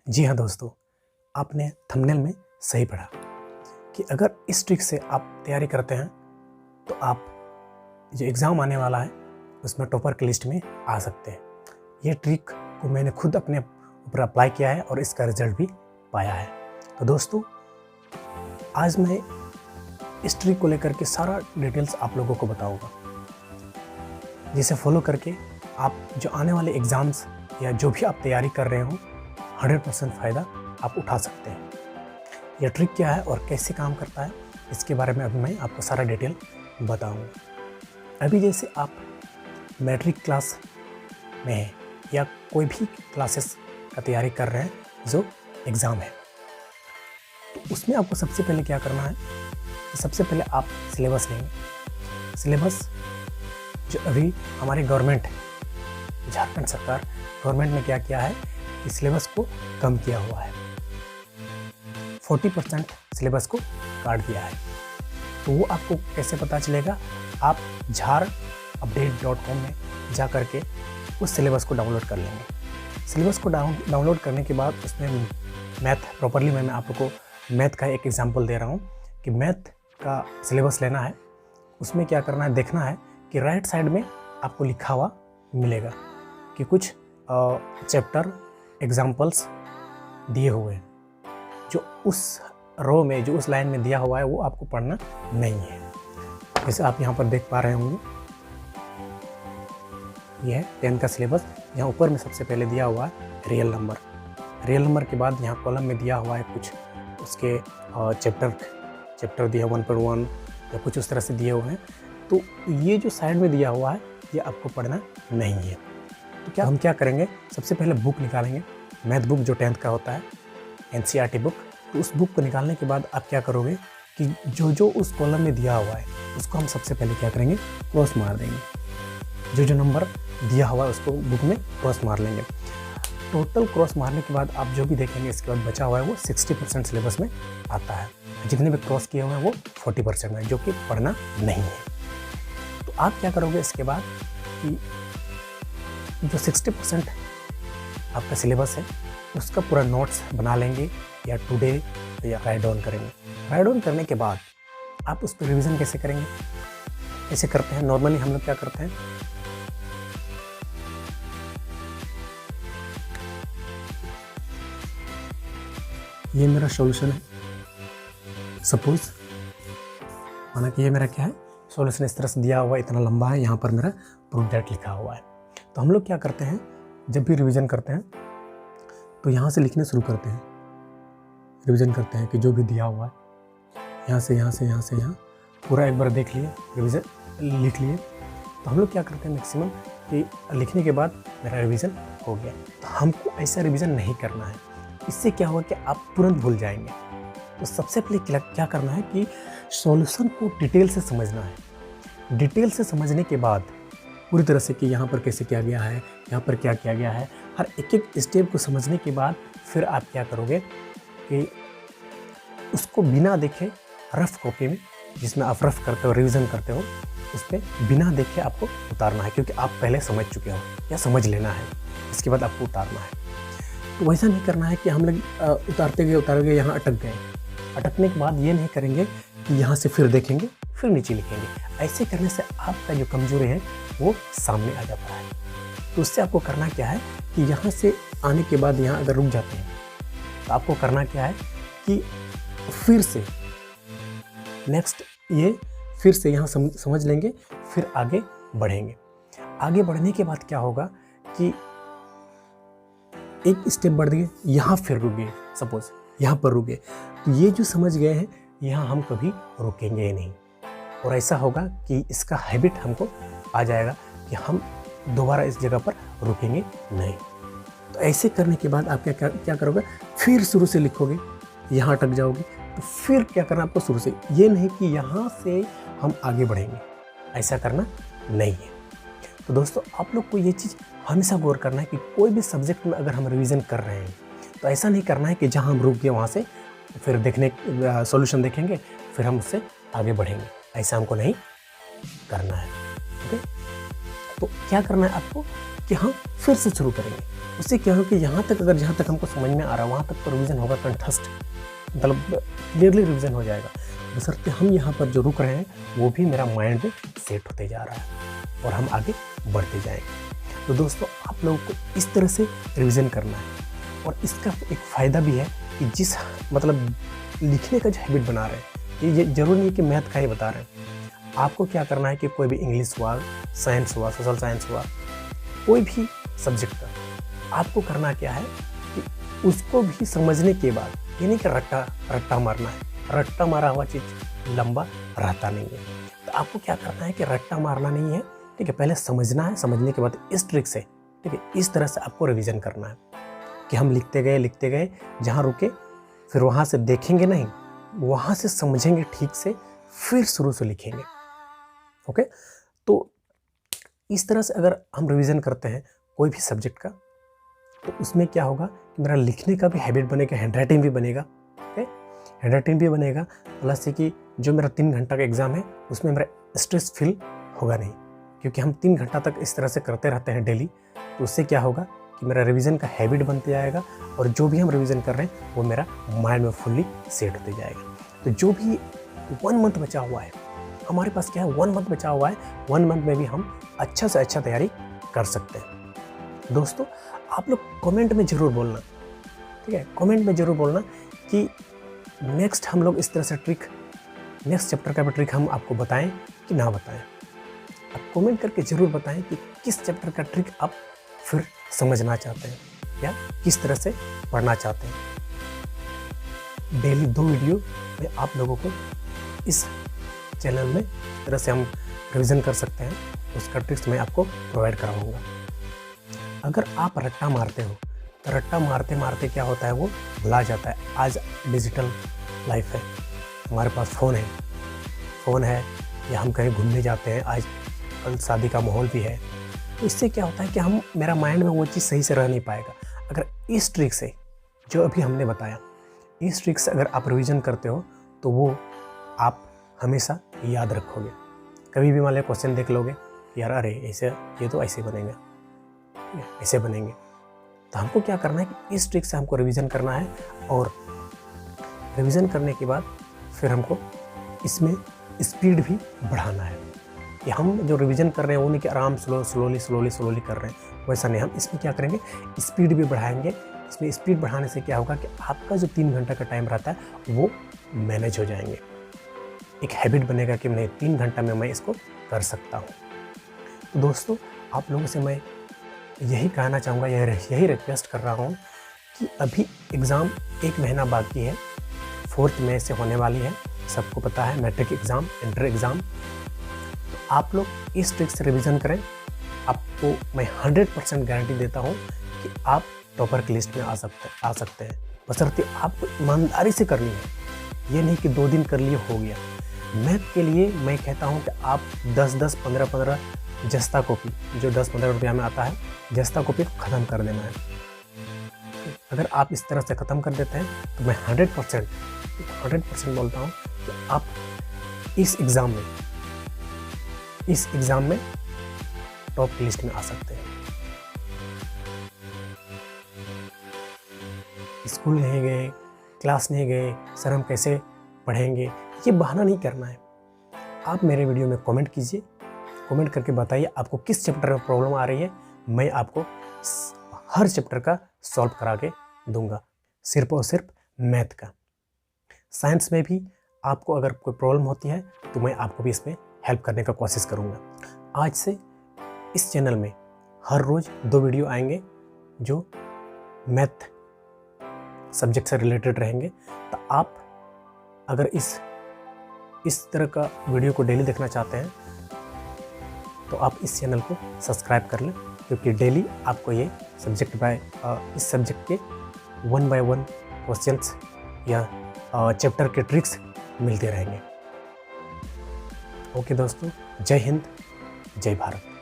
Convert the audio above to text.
जी हाँ दोस्तों, आपने थंबनेल में सही पढ़ा कि अगर इस ट्रिक से आप तैयारी करते हैं तो आप जो एग्ज़ाम आने वाला है उसमें टॉपर की लिस्ट में आ सकते हैं। ये ट्रिक को मैंने खुद अपने ऊपर अप्लाई किया है और इसका रिजल्ट भी पाया है। तो दोस्तों, आज मैं इस ट्रिक को लेकर के सारा डिटेल्स आप लोगों को बताऊंगा, जिसे फॉलो करके आप जो आने वाले एग्ज़ाम्स या जो भी आप तैयारी कर रहे हो 100% फ़ायदा आप उठा सकते हैं। यह ट्रिक क्या है और कैसे काम करता है, इसके बारे में अभी मैं आपको सारा डिटेल बताऊंगा। अभी जैसे आप मैट्रिक क्लास में हैं या कोई भी क्लासेस का तैयारी कर रहे हैं जो एग्ज़ाम है, तो उसमें आपको सबसे पहले क्या करना है कि सबसे पहले आप सिलेबस लेंगे। सिलेबस जो अभी हमारी गवर्नमेंट झारखंड सरकार गवर्नमेंट ने क्या किया है कि सिलेबस को कम किया हुआ है, 40% सिलेबस को काट दिया है। तो वो आपको कैसे पता चलेगा? आप jharupdate.com में जा कर के उस सिलेबस को डाउनलोड कर लेंगे। सिलेबस को डाउनलोड करने के बाद उसमें मैथ प्रॉपरली मैं आपको मैथ का एक एग्जांपल दे रहा हूँ कि मैथ का सिलेबस लेना है। उसमें क्या करना है, देखना है कि राइट साइड में आपको लिखा हुआ मिलेगा कि कुछ चैप्टर एग्जाम्पल्स दिए हुए हैं। जो उस रो में, जो उस लाइन में दिया हुआ है वो आपको पढ़ना नहीं है। जैसे आप यहाँ पर देख पा रहे होंगे, यह है 10 का सिलेबस। यहाँ ऊपर में सबसे पहले दिया हुआ है रियल नंबर। रियल नंबर के बाद यहाँ कॉलम में दिया हुआ है कुछ उसके चैप्टर दिया 1.1 या कुछ उस तरह से दिए हुए हैं। तो ये जो साइड में दिया हुआ है ये आपको पढ़ना नहीं है। तो हम क्या करेंगे, सबसे पहले बुक निकालेंगे, मैथ बुक जो 10th का होता है, NCERT बुक। तो उस बुक को निकालने के बाद आप क्या करोगे कि जो उस कॉलम में दिया हुआ है उसको हम सबसे पहले क्या करेंगे, क्रॉस मार देंगे। जो नंबर दिया हुआ है उसको बुक में क्रॉस मार लेंगे। टोटल क्रॉस मारने के बाद आप जो भी देखेंगे इसके बाद बचा हुआ है वो 60% सिलेबस में आता है। जितने भी क्रॉस किए हुए हैं वो 40% में, जो कि पढ़ना नहीं है। तो आप क्या करोगे इसके बाद कि जो 60% आपका सिलेबस है उसका पूरा नोट्स बना लेंगे या टुडे या राइट डाउन करेंगे। राइट डाउन करने के बाद आप उस पर रिवीजन कैसे करेंगे, ऐसे करते हैं नॉर्मली हम लोग क्या करते हैं, ये मेरा सॉल्यूशन है। सपोज माना कि ये मेरा क्या है, सॉल्यूशन इस तरह से दिया हुआ, इतना लंबा है, यहाँ पर मेरा प्रूफ दैट लिखा हुआ है। तो हम लोग क्या करते हैं, जब भी रिवीजन करते हैं तो यहाँ से लिखने शुरू करते हैं। रिवीजन करते हैं कि जो भी दिया हुआ है यहाँ से यहाँ पूरा एक बार देख लिए, रिवीजन लिख लिए। तो हम लोग क्या करते हैं मैक्सिमम कि लिखने के बाद मेरा रिवीजन हो गया। तो हमको ऐसा रिवीजन नहीं करना है। इससे क्या होगा कि आप तुरंत भूल जाएंगे। तो सबसे पहले क्या करना है कि सॉल्यूशन को डिटेल से समझना है। डिटेल से समझने के बाद पूरी तरह से कि यहाँ पर कैसे किया गया है, यहाँ पर क्या किया गया है, हर एक स्टेप को समझने के बाद फिर आप क्या करोगे कि उसको बिना देखे रफ कॉपी में, जिसमें आप रफ करते हो, रिवीजन करते हो, उस पर बिना देखे आपको उतारना है, क्योंकि आप पहले समझ चुके हो या समझ लेना है, इसके बाद आपको उतारना है। तो वैसा नहीं करना है कि हम लोग उतारते गए यहाँ अटक गए। अटकने के बाद ये नहीं करेंगे कि यहाँ से फिर देखेंगे फिर नीचे लिखेंगे। ऐसे करने से आपका जो कमजोरी है वो सामने आ जाता है। तो उससे आपको करना क्या है कि यहाँ से आने के बाद यहाँ अगर रुक जाते हैं तो आपको करना क्या है कि फिर से नेक्स्ट ये फिर से यहाँ समझ लेंगे, फिर आगे बढ़ेंगे। आगे बढ़ने के बाद क्या होगा कि एक स्टेप बढ़ गए, यहाँ फिर रुक गए, सपोज यहाँ पर रुक गए। तो ये जो समझ गए हैं यहाँ हम कभी रुकेंगे ही नहीं, और ऐसा होगा कि इसका हैबिट हमको आ जाएगा कि हम दोबारा इस जगह पर रुकेंगे नहीं। तो ऐसे करने के बाद आप क्या करोगे, फिर शुरू से लिखोगे, यहाँ अटक जाओगे तो फिर क्या करना आपको शुरू से। ये नहीं कि यहाँ से हम आगे बढ़ेंगे, ऐसा करना नहीं है। तो दोस्तों, आप लोग को ये चीज़ हमेशा गौर करना है कि कोई भी सब्जेक्ट में अगर हम रिवीजन कर रहे हैं तो ऐसा नहीं करना है कि जहाँ हम रुक गए वहाँ से फिर सॉल्यूशन देखेंगे फिर हम उससे आगे बढ़ेंगे। ऐसा हमको नहीं करना है। ओके, तो क्या करना है आपको कि हम फिर से शुरू करेंगे। उससे क्या हो कि यहाँ तक अगर जहाँ तक हमको समझ में आ रहा है वहाँ तक तो रिवीजन होगा, कंठस्थ मतलब क्लियरली रिवीजन हो जाएगा। बशर्ते हम यहाँ पर जो रुक रहे हैं वो भी मेरा माइंड में सेट होते जा रहा है और हम आगे बढ़ते जाएंगे। तो दोस्तों आप लोगों को इस तरह से रिवीजन करना है। और इसका एक फ़ायदा भी है कि जिस मतलब लिखने का जो हैबिट बना रहे हैं, ये जरूरी नहीं कि मैथ का ही बता रहे हैं। आपको क्या करना है कि कोई भी इंग्लिश हुआ, साइंस हुआ, सोशल साइंस हुआ, कोई भी सब्जेक्ट का आपको करना क्या है कि उसको भी समझने के बाद, ये नहीं कि रट्टा मारना है। रट्टा मारा हुआ चीज़ लंबा रहता नहीं है। तो आपको क्या करना है कि रट्टा मारना नहीं है, ठीक है। पहले समझना है, समझने के बाद इस ट्रिक से, ठीक है, इस तरह से आपको रिवीजन करना है कि हम लिखते गए, जहाँ रुके फिर वहाँ से देखेंगे नहीं, वहाँ से समझेंगे ठीक से, फिर शुरू से लिखेंगे। ओके, तो इस तरह से अगर हम रिवीजन करते हैं कोई भी सब्जेक्ट का, तो उसमें क्या होगा कि मेरा लिखने का भी हैबिट बनेगा, हैंडराइटिंग भी बनेगा। ओके, हैंडराइटिंग भी बनेगा, प्लस से कि जो मेरा 3 घंटा का एग्ज़ाम है उसमें मेरा स्ट्रेस फील होगा नहीं, क्योंकि हम 3 घंटा तक इस तरह से करते रहते हैं डेली। तो उससे क्या होगा कि मेरा रिवीजन का हैबिट बनते जाएगा और जो भी हम रिवीजन कर रहे हैं वो मेरा माइंड में फुल्ली सेट होते जाएगा। तो जो भी 1 मंथ बचा हुआ है, हमारे पास क्या है 1 मंथ बचा हुआ है, 1 मंथ में भी हम अच्छा से अच्छा तैयारी कर सकते हैं। दोस्तों आप लोग कमेंट में ज़रूर बोलना, ठीक है, कमेंट में ज़रूर बोलना कि नेक्स्ट हम लोग इस तरह से ट्रिक, नेक्स्ट चैप्टर का भी ट्रिक हम आपको बताएं कि ना बताएं। आप कमेंट करके ज़रूर बताएं कि किस चैप्टर का ट्रिक आप फिर समझना चाहते हैं या किस तरह से पढ़ना चाहते हैं। डेली 2 वीडियो में आप लोगों को इस चैनल में इस तरह से हम रिवीजन कर सकते हैं, उसका ट्रिक्स मैं आपको प्रोवाइड कराऊंगा। अगर आप रट्टा मारते हो तो रट्टा मारते मारते क्या होता है वो भुला जाता है। आज डिजिटल लाइफ है, हमारे पास फ़ोन है या हम कहीं घूमने जाते हैं, आज कल शादी का माहौल भी है। तो इससे क्या होता है कि मेरा माइंड में वो चीज़ सही से रह नहीं पाएगा। अगर इस ट्रिक से, जो अभी हमने बताया, इस ट्रिक से अगर आप रिवीजन करते हो तो वो आप हमेशा याद रखोगे। कभी भी मान लिया क्वेश्चन देख लोगे यार, अरे ऐसे, ये तो ऐसे बनेगा, ऐसे बनेंगे। तो हमको क्या करना है कि इस ट्रिक से हमको रिवीजन करना है और रिवीजन करने के बाद फिर हमको इसमें स्पीड भी बढ़ाना है। कि हम जो रिवीजन कर रहे हैं वो नहीं कि आराम स्लोली कर रहे हैं, वैसा नहीं। हम इसमें क्या करेंगे, स्पीड भी बढ़ाएंगे। इसमें स्पीड बढ़ाने से क्या होगा कि आपका जो 3 घंटा का टाइम रहता है वो मैनेज हो जाएंगे। एक हैबिट बनेगा कि नहीं 3 घंटा में मैं इसको कर सकता हूँ। तो दोस्तों आप लोगों से मैं यही कहना चाहूँगा, यही रिक्वेस्ट कर रहा हूँ कि अभी एग्ज़ाम 1 महीना बाकी है, 4 मई से होने वाली है, सबको पता है, मैट्रिक एग्ज़ाम, इंटर एग्ज़ाम। तो आप लोग इस ट्रिक से रिवीजन करें, आपको मैं 100% गारंटी देता हूँ कि आप टॉपर की लिस्ट में आ सकते हैं। बशर्ते आपको ईमानदारी से करनी है, ये नहीं कि 2 दिन कर लिए हो गया। मैथ के लिए मैं कहता हूँ कि आप 10-10, 15-15 जस्ता कॉपी, जो 10-15 रुपया में आता है, जस्ता कॉपी को ख़त्म कर देना है। अगर आप इस तरह से ख़त्म कर देते हैं तो मैं 100% बोलता हूँ कि आप इस एग्ज़ाम में टॉप की लिस्ट में आ सकते हैं। स्कूल नहीं गए, क्लास नहीं गए, सर हम कैसे पढ़ेंगे, ये बहाना नहीं करना है। आप मेरे वीडियो में कमेंट कीजिए, कमेंट करके बताइए आपको किस चैप्टर में प्रॉब्लम आ रही है। मैं आपको हर चैप्टर का सॉल्व करा के दूंगा, सिर्फ और सिर्फ मैथ का। साइंस में भी आपको अगर कोई प्रॉब्लम होती है तो मैं आपको भी इसमें हेल्प करने का कोशिश करूंगा। आज से इस चैनल में हर रोज़ 2 वीडियो आएंगे जो मैथ सब्जेक्ट से रिलेटेड रहेंगे। तो आप अगर इस तरह का वीडियो को डेली देखना चाहते हैं तो आप इस चैनल को सब्सक्राइब कर लें, क्योंकि डेली आपको ये इस सब्जेक्ट के 1 by 1 क्वेश्चंस या चैप्टर के ट्रिक्स मिलते रहेंगे। ओके दोस्तों, जय हिंद, जय भारत।